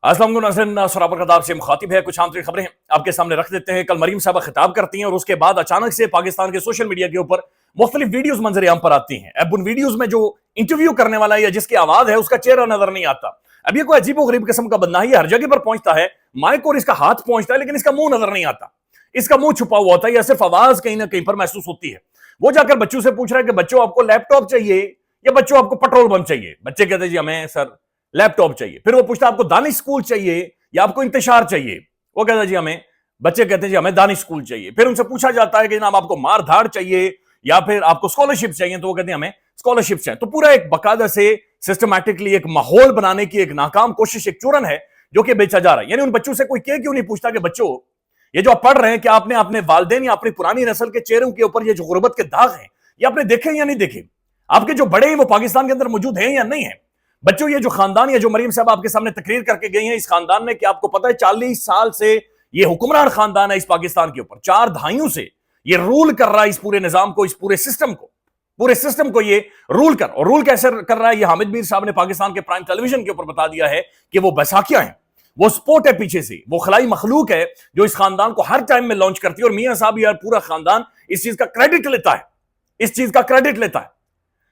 अस्सलाम वालेकुम नाज़रीन, सराबर खताब से मुखातिब है। कुछ आम खबरें आपके सामने रख देते हैं। कल मरीम साहबा खिताब करती हैं और उसके बाद अचानक से पाकिस्तान के सोशल मीडिया के ऊपर मुख्तलिफ वीडियोस मंजर आम पर आती हैं। अब उन वीडियोस में जो इंटरव्यू करने वाला या जिसकी आवाज है उसका चेहरा नजर नहीं आता। अब ये कोई अजीब गरीब किस्म का बंदा है, हर जगह पर पहुंचता है, माइक और इसका हाथ पहुंचता है, लेकिन इसका मुंह नजर नहीं आता, इसका मुंह छुपा हुआ होता है या सिर्फ आवाज कहीं ना कहीं पर महसूस होती है। वो जाकर बच्चों से पूछ रहा है कि बच्चों आपको लैपटॉप चाहिए या बच्चों आपको पेट्रोल पंप चाहिए। बच्चे कहते हैं जी हमें सर लैपटॉप चाहिए। फिर वो पूछता है आपको दानिश स्कूल चाहिए या आपको इंतशार चाहिए। वो कहता है जी हमें, बच्चे कहते हैं जी हमें दानिश स्कूल चाहिए। फिर उनसे पूछा जाता है कि जनाब आपको मार धाड़ चाहिए या फिर आपको स्कॉलरशिप चाहिए, तो वो कहते हैं हमें स्कॉलरशिप चाहिए। तो पूरा एक बकायदा से सिस्टमैटिकली एक माहौल बनाने की एक नाकाम कोशिश, एक चूरन है जो कि बेचा जा रहा है। यानी उन बच्चों से कोई क्यों नहीं पूछता कि बच्चों ये जो आप पढ़ रहे हैं कि आपने अपने वालिदैन या अपनी पुरानी नस्ल के चेहरों के ऊपर ये जो गुर्बत के दाग हैं ये आपने देखे या नहीं देखे? आपके जो बड़े हैं वो पाकिस्तान के अंदर मौजूद हैं या नहीं है? बच्चों ये जो खानदान या जो मरीम साहब आपके सामने तकरीर करके गई हैं, इस खानदान ने, कि आपको पता है 40 साल से ये हुक्मरान खानदान है इस पाकिस्तान के ऊपर, 4 दहाइयों से ये रूल कर रहा है इस पूरे निजाम को, इस पूरे सिस्टम को ये रूल कैसे कर रहा है? ये हामिद मीर साहब ने पाकिस्तान के प्राइम टेलीविजन के ऊपर बता दिया है कि वो बैसाखियां हैं, वो स्पोर्ट है पीछे से, वो खलाई मखलूक है जो इस खानदान को हर टाइम में लॉन्च करती है। और मियां साहब यार पूरा खानदान इस चीज का क्रेडिट लेता है, इस चीज का क्रेडिट लेता है।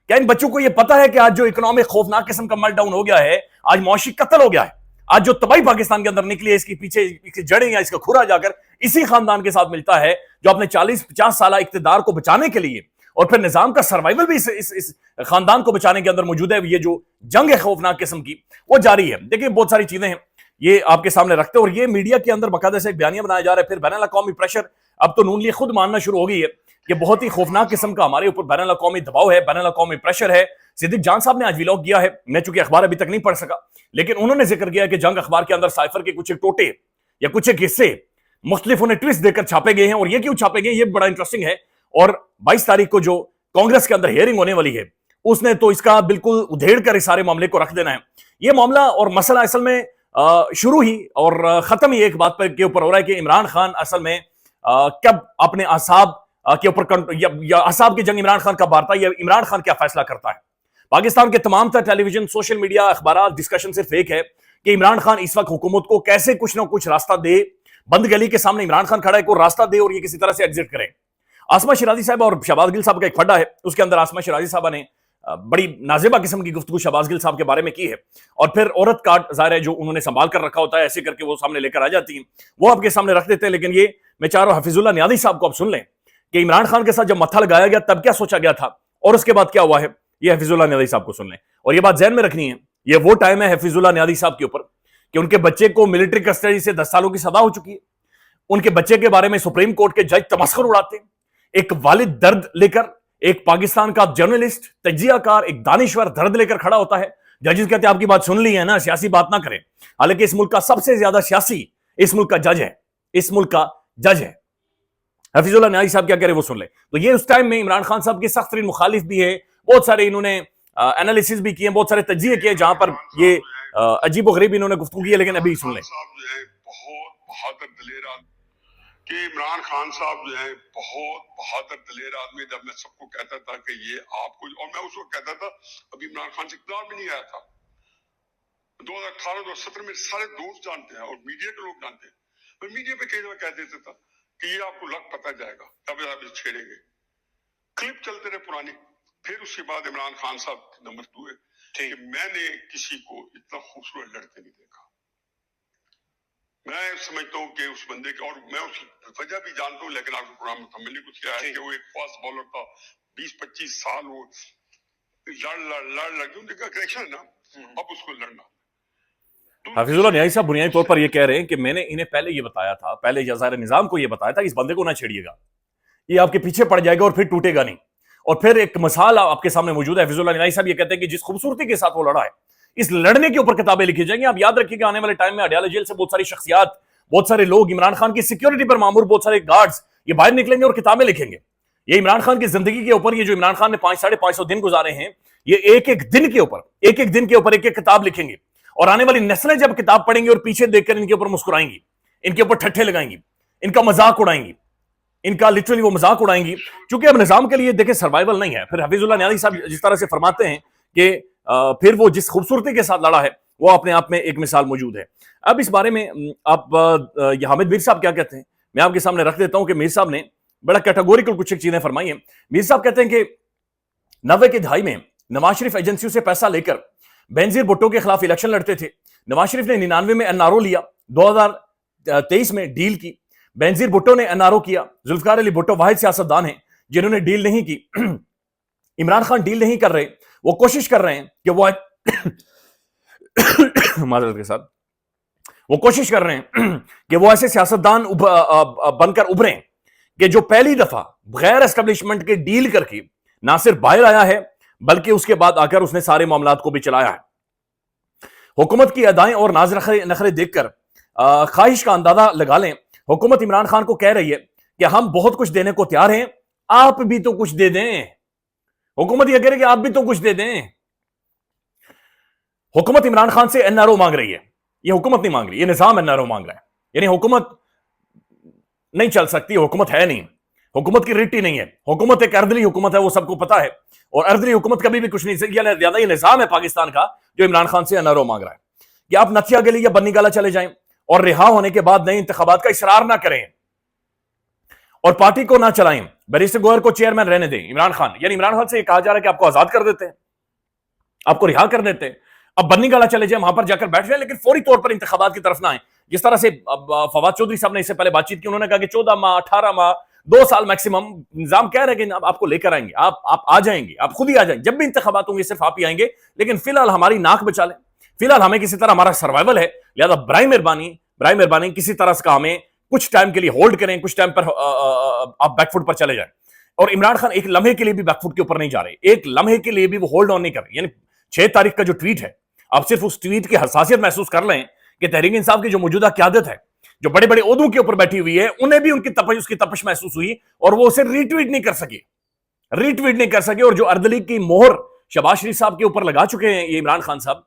क्या इन बच्चों को यह पता है कि आज जो इकोनॉमिक खौफनाक किस्म का मेल्टडाउन हो गया है, आज मौशी कत्ल हो गया है, आज जो तबाही पाकिस्तान के अंदर निकली है, इसके पीछे इसकी जड़ें या इसका खुरा जाकर इसी खानदान के साथ मिलता है जो अपने 40-50 साल इक्तदार को बचाने के लिए और फिर निजाम का सर्वाइवल भी इस खानदान को बचाने के अंदर मौजूद है। ये जो जंग है खौफनाक किस्म की वो जारी है। देखिए बहुत सारी चीजें हैं ये आपके सामने रखते हैं और ये मीडिया के अंदर बाकायदा से एक बयानिया बनाया जा रहा है। फिर बैनुल अक़वामी प्रेशर, अब तो नून लीग खुद मानना शुरू हो गई है कि बहुत ही खौफनाक किस्म का हमारे ऊपर बैनुल अक़वामी दबाव है, बैनुल अक़वामी प्रेशर है। सिद्दीक जान साहब ने आज व्लॉग किया है, मैं चूंकि अखबार अभी तक नहीं पढ़ सका, लेकिन उन्होंने जिक्र किया कि जंग अखबार के अंदर साइफर के कुछ एक टोटे या कुछ एक हिस्से मुख्तलिफ उन्हें ट्विस्ट देकर छापे गए हैं। और ये क्यों छापे गए ये बड़ा इंटरेस्टिंग है। और 22 तारीख को जो कांग्रेस के अंदर हियरिंग होने वाली है उसने तो इसका बिल्कुल उधेड़ कर इस सारे मामले को रख देना है। ये मामला और मसला असल में शुरू ही और खत्म ही एक बात पर के ऊपर हो रहा है कि इमरान खान असल में कब अपने असाब के ऊपर या असाब की जंग इमरान खान का बारता है, या इमरान खान क्या फैसला करता है। पाकिस्तान के तमाम तर टेलीविजन, सोशल मीडिया, अखबार डिस्कशन सिर्फ एक है कि इमरान खान इस वक्त हुकूमत को कैसे कुछ ना कुछ रास्ता दे, बंद गली के सामने इमरान खान खड़ा है, को रास्ता दे और ये किसी तरह से एग्जिट करे। आसमा शिराजी साहब और शहबाज गिल साहब का एक फड्डा है, उसके अंदर आसमा शिराजी साहबा ने बड़ी नाजेबा किस्म की गुफ्तगू शहबाज गिल साहब के बारे में की है। और फिर औरत कार्ड ज़ाहिर है जो उन्होंने संभाल कर रखा होता है, ऐसे करके वो सामने लेकर आ जाती हैं, वो आपके सामने रख देते हैं। लेकिन ये मैं चाह रहा हूं हफीजुल्लाह नियाज़ी साहब को आप सुन लें कि इमरान खान के साथ जब मत्था लगाया गया तब क्या सोचा गया था और उसके बाद क्या हुआ है। ये हफीजुल्लाह नियाज़ी साहब को सुन लें और ये बात ज़हन में रखनी है, ये वो टाइम है हफीजुल्लाह नियाज़ी साहब के ऊपर कि उनके बच्चे को मिलिट्री कस्टडी से 10 सालों की सजा हो चुकी है। उनके बच्चे के बारे में सुप्रीम कोर्ट के जज तमस्खुर उड़ाते हैं। एक वालिद दर्द लेकर, एक पाकिस्तान का जर्नलिस्ट, तज्जियाकार, एक दानिश्वर दर्द लेकर खड़ा होता है। जजेस कहते हैं आपकी बात सुन ली है ना, सियासी बात ना करें। हालांकि इस मुल्क का सबसे ज्यादा सियासी इस मुल्क का जज है, इस मुल्क का जज है। हफीजुल्लाह नियाज़ी साहब क्या कह रहे वो सुन ले। तो ये उस टाइम में इमरान खान साहब के सख्त तरीन मुखालिफ भी है, बहुत सारे इन्होंने एनालिसिस भी किए, बहुत सारे तज्जिए किए जहां पर ये अजीब गरीब इन्होंने गुफ्तगू की है। लेकिन अभी सुन ले। बहुत बहादुर दिलेर कि इमरान खान साहब जो है बहुत बहादुर दिलेर आदमी। जब मैं सबको कहता था कि ये आपको, और मैं उसको कहता था अभी इमरान खान से इक़्तिदार भी नहीं आया था, 2018-2017 में सारे दोस्त जानते हैं और मीडिया के लोग जानते हैं। मैं मीडिया पे कई दफा कह देता था कि ये आपको लग पता जाएगा, तब आप छेड़ेंगे। क्लिप चलते रहे पुरानी। फिर उसके बाद इमरान खान साहब नंबर 2 है कि मैंने किसी को इतना खूबसूरत लड़ते नहीं देखा। मैं समझता हूँ कि उस बंदे के, और मैं उसकी वजह भी जानता हूँ, लेकिन आपको प्रोग्राम मैंने कुछ किया है कि वो एक फास्ट बॉलर था, 20-25 साल वो लड़ उनका करेक्शन है ना, अब उसको लड़ना। हफीजुल्लाह नियाज़ी साहब बुनियादी तौर पर ये कह रहे हैं कि मैंने इन्हें पहले ये बताया था, पहले ज़ाहिर निज़ाम को ये बताया था कि इस बंदे को ना छेड़िएगा, ये आपके पीछे पड़ जाएगा और फिर टूटेगा नहीं। और फिर एक मिसाल आपके सामने मौजूद है। हफीजुल्लाह नियाज़ी साहब ये कहते हैं कि जिस खूबसूरती के साथ वो लड़ा है, इस लड़ने के ऊपर किताबें लिखी जाएंगी। आप याद रखिएगा आने वाले टाइम में अडयाला जेल से बहुत सारी शख्सियात, बहुत सारे लोग, इमरान खान की सिक्योरिटी पर मामूर बहुत सारे गार्ड्स ये बाहर निकलेंगे और किताबें लिखेंगे। ये इमरान खान की जिंदगी के ऊपर, ये जो इमरान खान ने 500-550 दिन गुजारे हैं, ये एक एक दिन के ऊपर एक एक किताब लिखेंगे। और आने वाली नस्लें जब किताब पढ़ेंगी और पीछे देखकर इनके ऊपर मुस्कुराएंगी, इनके ऊपर ठट्ठे लगाएंगी, इनका मजाक उड़ाएंगी, इनका लिटरली वो मजाक उड़ाएंगी, क्योंकि अब निजाम के लिए देखें सर्वाइवल नहीं है। फिर हफीजुल्लाह नियाज़ी साहब जिस तरह से फरमाते हैं कि फिर वो जिस खूबसूरती के साथ लड़ा है وہ اپنے آپ میں ایک مثال موجود ہے. اب اس بارے میں آپ حامد میر صاحب کیا کہتے ہیں میں آپ کے سامنے رکھ دیتا ہوں کہ میر صاحب نے بڑا کیٹاگوریکل کچھ ایک چیزیں فرمائی ہیں. میر صاحب کہتے ہیں کہ 90 کی دہائی میں نواز شریف ایجنسیوں سے پیسہ لے کر بینظیر بھٹو کے خلاف الیکشن لڑتے تھے. نواز شریف نے 99 میں NRO لیا, 2023 میں ڈیل کی. بینظیر بھٹو نے NRO کیا. ذوالفقار علی بھٹو واحد سیاستدان ہیں جنہوں نے ڈیل نہیں کی. عمران خان ڈیل نہیں کر رہے, وہ کوشش کر رہے ہیں کہ وہ معذرت کے ساتھ وہ کوشش کر رہے ہیں کہ وہ ایسے سیاستدان بن کر ابھریں کہ جو پہلی دفعہ بغیر اسٹیبلشمنٹ کے ڈیل کر کے نہ صرف باہر آیا ہے بلکہ اس کے بعد آ کر اس نے سارے معاملات کو بھی چلایا ہے. حکومت کی ادائیں اور ناز نخرے دیکھ کر خواہش کا اندازہ لگا لیں. حکومت عمران خان کو کہہ رہی ہے کہ ہم بہت کچھ دینے کو تیار ہیں, آپ بھی تو کچھ دے دیں. حکومت یہ کہہ رہی ہے کہ آپ بھی تو کچھ دے دیں. حکومت عمران خان سے NRO مانگ رہی ہے. یہ حکومت نہیں مانگ رہی, یہ نظام NRO مانگ رہا ہے. یعنی حکومت نہیں چل سکتی, حکومت ہے نہیں, حکومت کی ریٹ ہی نہیں ہے. حکومت ایک اردلی حکومت ہے, وہ سب کو پتا ہے, اور اردلی حکومت کبھی بھی کچھ نہیں سکتی. زیادہ یہ نظام ہے پاکستان کا جو عمران خان سے NRO مانگ رہا ہے کہ آپ نتھیا گلی یا بنی گالا چلے جائیں اور رہا ہونے کے بعد نئے انتخابات کا اصرار نہ کریں اور پارٹی کو نہ چلائیں. بیرسٹر گوہر کو چیئرمین رہنے دیں. عمران خان یعنی عمران خان سے یہ کہا جا رہا ہے کہ آپ کو آزاد کر دیتے ہیں, آپ کو رہا کر دیتے ہیں, اب بنی گالا چلے جائیں, وہاں پر جا کر بیٹھ جائیں, لیکن فوری طور پر انتخابات کی طرف نہ آئیں. جس طرح سے فواد چودھری صاحب نے اس سے پہلے بات چیت کی, انہوں نے کہا کہ 14 ماہ 18 ماہ 2 سال میکسیمم نظام کہہ رہے ہیں کہ آپ کو لے کر آئیں گے, آپ آ جائیں گے, آپ خود ہی آ جائیں. جب بھی انتخابات ہوں گے صرف آپ ہی آئیں گے, لیکن فی الحال ہماری ناک بچا لیں. فی الحال ہمیں کسی طرح ہمارا سروائیول ہے, لہذا برائے مہربانی کسی طرح کا ہمیں کچھ ٹائم کے لیے ہولڈ کریں, کچھ ٹائم پر آپ بیک فٹ پر چلے جائیں. اور عمران خان ایک لمحے کے لیے بھی بیک فٹ کے اوپر نہیں جا رہے, ایک لمحے کے لیے بھی وہ ہولڈ آن نہیں کر رہے. یعنی 6 تاریخ کا جو ٹویٹ ہے, آپ صرف اس ٹویٹ کی حساسیت محسوس کر لیں کہ تحریک انصاف کی جو موجودہ قیادت ہے, جو بڑے بڑے عہدوں کے اوپر بیٹھی ہوئی ہے, انہیں بھی ان کی اس کی تپش محسوس ہوئی اور وہ اسے ری ٹویٹ نہیں کر سکے. اور جو اردلی کی مہر شہباز شریف صاحب کے اوپر لگا چکے ہیں یہ عمران خان صاحب,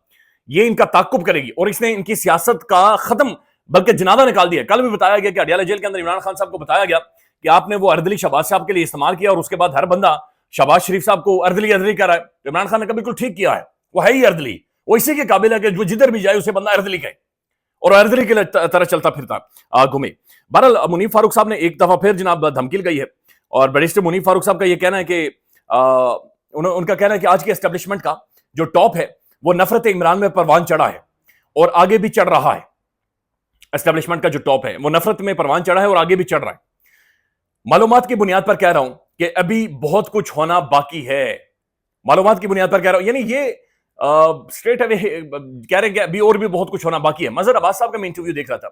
یہ ان کا تعاقب کرے گی اور اس نے ان کی سیاست کا ختم بلکہ جنازہ نکال دیا. کل بھی بتایا گیا کہ اڈیالہ جیل کے اندر عمران خان صاحب کو بتایا گیا کہ آپ نے وہ اردلی شہباز صاحب کے لیے استعمال کیا, اور اس کے بعد ہر بندہ شہباز شریف صاحب کو اردلی کر رہا ہے. عمران خان نے کہا بالکل ٹھیک کیا ہے, وہ ہے ہی اردلی, وہ اسی کے قابل ہے کہ جو جدھر بھی جائے اسے بندہ اردلی کہے اور اردلی کے طرح چلتا پھرتا گھومے. بہرحال منیف فاروق صاحب نے ایک دفعہ پھر جناب دھمکی گئی ہے, اور بیرسٹر منیف فاروق صاحب کا یہ کہنا ہے کہ ان کا کہنا ہے کہ آج کے اسٹیبلشمنٹ کا جو ٹاپ ہے وہ نفرت عمران میں پروان چڑھا ہے اور آگے بھی چڑھ رہا ہے. اسٹیبلشمنٹ کا جو ٹاپ ہے وہ نفرت میں پروان چڑھا ہے اور آگے بھی چڑھ رہا ہے. معلومات کی بنیاد پر کہہ رہا ہوں کہ ابھی بہت کچھ ہونا باقی ہے. معلومات کی بنیاد پر کہہ رہا ہوں, یعنی یہ اسٹریٹ اوے کہہ رہے ہیں کہ ابھی اور بھی بہت کچھ ہونا باقی ہے. مظہر عباس صاحب کا میں انٹرویو دیکھ رہا تھا,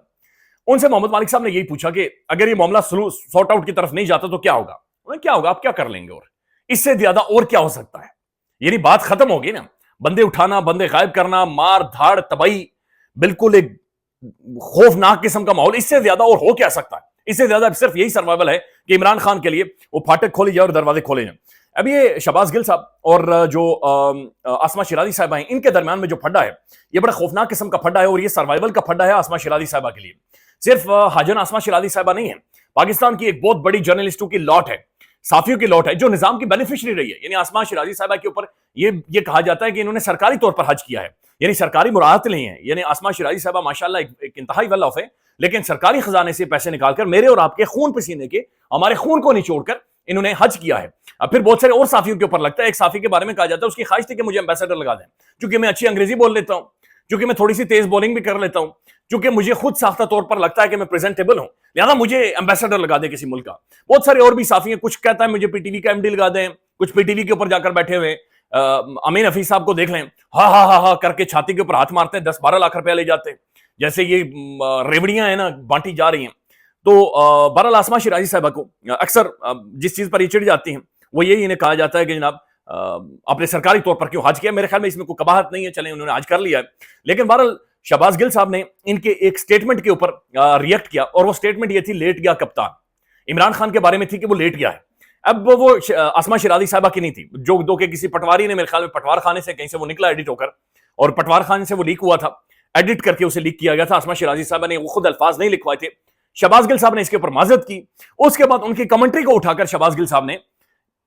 ان سے محمد مالک صاحب نے یہی پوچھا کہ اگر یہ معاملہ سارٹ آؤٹ کی طرف نہیں جاتا تو کیا ہوگا. کیا ہوگا, آپ کیا کر لیں گے, اور اس سے زیادہ اور کیا ہو سکتا ہے. یعنی بات ختم ہوگی نا, بندے اٹھانا, بندے غائب کرنا, مار دھاڑ تباہی, بالکل ایک خوفناک قسم کا ماحول, اس سے زیادہ اور ہو کیا سکتا ہے. اس سے زیادہ صرف یہی سروائیول ہے کہ عمران خان کے لیے وہ پھاٹک کھولی جائے اور دروازے کھولے جائیں. اب یہ شہباز گل صاحب اور جو آسما شیرازی صاحبہ ہیں, ان کے درمیان میں جو پھڈا ہے یہ بڑا خوفناک قسم کا پھڈا ہے, اور یہ سروائیول کا پھڈا ہے آسما شیرازی صاحبہ کے لیے. صرف حاجن آسما شیرازی صاحبہ نہیں ہے, پاکستان کی ایک بہت بڑی جرنلسٹوں کی لاٹ ہے, صحافیوں کی لاٹ ہے جو نظام کی بینیفیشری رہی ہے. یعنی آسما شیرازی صاحبہ کے اوپر یہ کہا جاتا ہے کہ انہوں نے سرکاری طور پر حج کیا ہے, یعنی سرکاری مراعات نہیں ہے. یعنی آسما شیرازی صاحبہ ماشاءاللہ ایک انتہائی ویل آف ہے, لیکن سرکاری خزانے سے پیسے نکال کر میرے اور آپ کے خون پسینے کے, ہمارے خون کو نچوڑ کر انہوں نے حج کیا ہے. اب پھر بہت سارے اور صحافیوں کے اوپر لگتا ہے. ایک صحافی کے بارے میں کہا جاتا ہے اس کی خواہش تھی کہ مجھے ایمبیسڈر لگا دیں, چونکہ میں اچھی انگریزی بول لیتا ہوں, چونکہ میں تھوڑی سی تیز بولنگ بھی کر لیتا ہوں, چونکہ مجھے خود ساختہ طور پر لگتا ہے کہ میں پریزنٹیبل ہوں, لہذا مجھے ایمبیسڈر لگا دیں کسی ملک کا. بہت سارے اور بھی صحافی ہیں, کچھ کہتا ہے مجھے پی ٹی وی کا MD لگا دیں, کچھ پی ٹی وی کے اوپر جا کر بیٹھے ہوئے امین حفیظ صاحب کو دیکھ لیں, ہاں کر کے چھاتی کے اوپر ہاتھ مارتے ہیں, 10-12 لاکھ روپیہ لے جاتے ہیں, جیسے یہ ریوڑیاں ہیں نا بانٹی جا رہی ہیں. تو بہرحال آسما شیرازی صاحبہ کو اکثر جس چیز پر یہ چڑھ جاتی ہیں وہ یہی انہیں کہا جاتا ہے کہ جناب آپ نے سرکاری طور پر کیوں حج کیا. میرے خیال میں اس میں کوئی قباحت نہیں ہے, چلیں انہوں نے حج کر لیا ہے. لیکن بہرحال شہباز گل صاحب نے ان کے ایک سٹیٹمنٹ کے اوپر ریئیکٹ کیا, اور وہ سٹیٹمنٹ یہ تھی لیٹ گیا کپتان. عمران خان کے بارے میں تھی کہ وہ لیٹ گیا ہے. اب وہ آسما شیرازی صاحبہ کی نہیں تھی, جو کہ کسی پٹواری نے, میرے خیال میں پٹوار خانے سے کہیں سے وہ نکلا ایڈٹ ہو کر, اور پٹوار خانے سے وہ لیک ہوا تھا, ایڈٹ کر کے اسے لیک کیا گیا تھا. آسما شیرازی صاحبہ نے وہ خود الفاظ نہیں لکھوائے تھے. شہباز گل صاحب نے اس کے اوپر معذرت کی. اس کے بعد ان کی کمنٹری کو اٹھا کر شہباز گل صاحب نے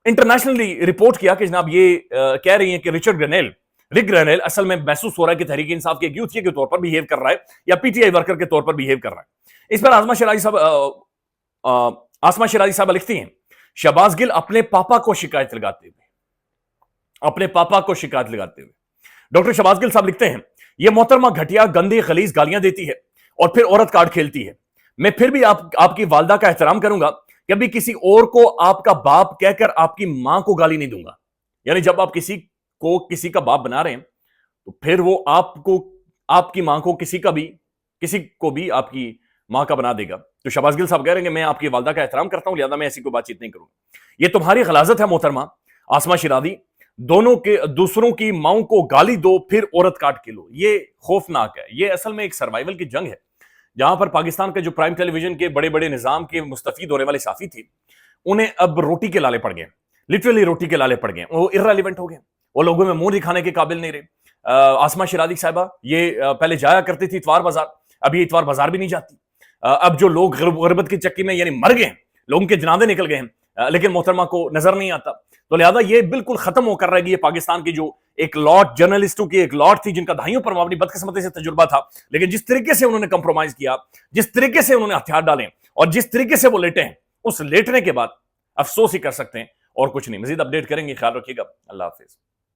انٹرنیشنلی رپورٹ کیا کہ جناب یہ کہہ رہی ہیں کہ رچرڈ रिक ग्रेनेल असल में महसूस हो रहा है कि तहरीक इंसाफ के एक यूथिया के तौर पर बिहेव कर रहा है या पीटीआई वर्कर के तौर पर बिहेव कर रहा है। इस पर आसमा शिराजी साहब लिखती हैं, शहबाज गिल अपने पापा को शिकायत लगाते हुए डॉक्टर शहबाज गिल साहब लिखते हैं, यह मोहतरमा घटिया गंदी खलीज गालियां देती है और फिर औरत कार्ड खेलती है। मैं फिर भी आपकी वालदा का एहतराम करूंगा, कभी किसी और को आपका बाप कहकर आपकी मां को गाली नहीं दूंगा। यानी जब आप किसी का बाप बना रहे हैं तो फिर वो आपको, आपकी मां को किसी को भी आपकी मां का बना देगा। तो शहबाज गिल साहब कह रहे हैं मैं आपकी वालदा का एहतराम करता हूं, लिहाजा मैं ऐसी कोई बातचीत नहीं करूंगा। ये तुम्हारी गलाजत है मोहतरमा आसमा शिराजी, दूसरों की माओं को गाली दो फिर औरत काट के लो। ये खौफनाक है। ये असल में एक सर्वाइवल की जंग है, जहां पर पाकिस्तान के जो प्राइम टेलीविजन के बड़े बड़े निजाम के मुस्तफीद होने वाले साफी थे, उन्हें अब रोटी के लाले पड़ गए, लिटरली रोटी के लाले पड़ गए। वो इर्रेलेवेंट हो गए, वो लोगों में मुंह दिखाने के काबिल नहीं रहे। आसमा शिराजी साहिबा ये पहले जाया करती थी इतवार बाजार, अभी इतवार बाजार भी नहीं जाती। अब जो लोग गुर्बत की चक्की में यानी मर गए, लोगों के जनाजे निकल गए हैं, लेकिन मोहतरमा को नजर नहीं आता। तो लिहाजा ये बिल्कुल खत्म होकर रहेगी। ये पाकिस्तान की जो एक लॉट जर्नलिस्टों की एक लॉट थी, जिनका दहाइयों पर अपनी बदकिस्मती से तजुर्बा था, लेकिन जिस तरीके से उन्होंने कंप्रोमाइज किया, जिस तरीके से उन्होंने हथियार डाले और जिस तरीके से वो लेटे हैं, उस लेटने के बाद अफसोस ही कर सकते हैं और कुछ नहीं। मजीद अपडेट करेंगे, ख्याल रखिएगा। अल्लाह हाफिज।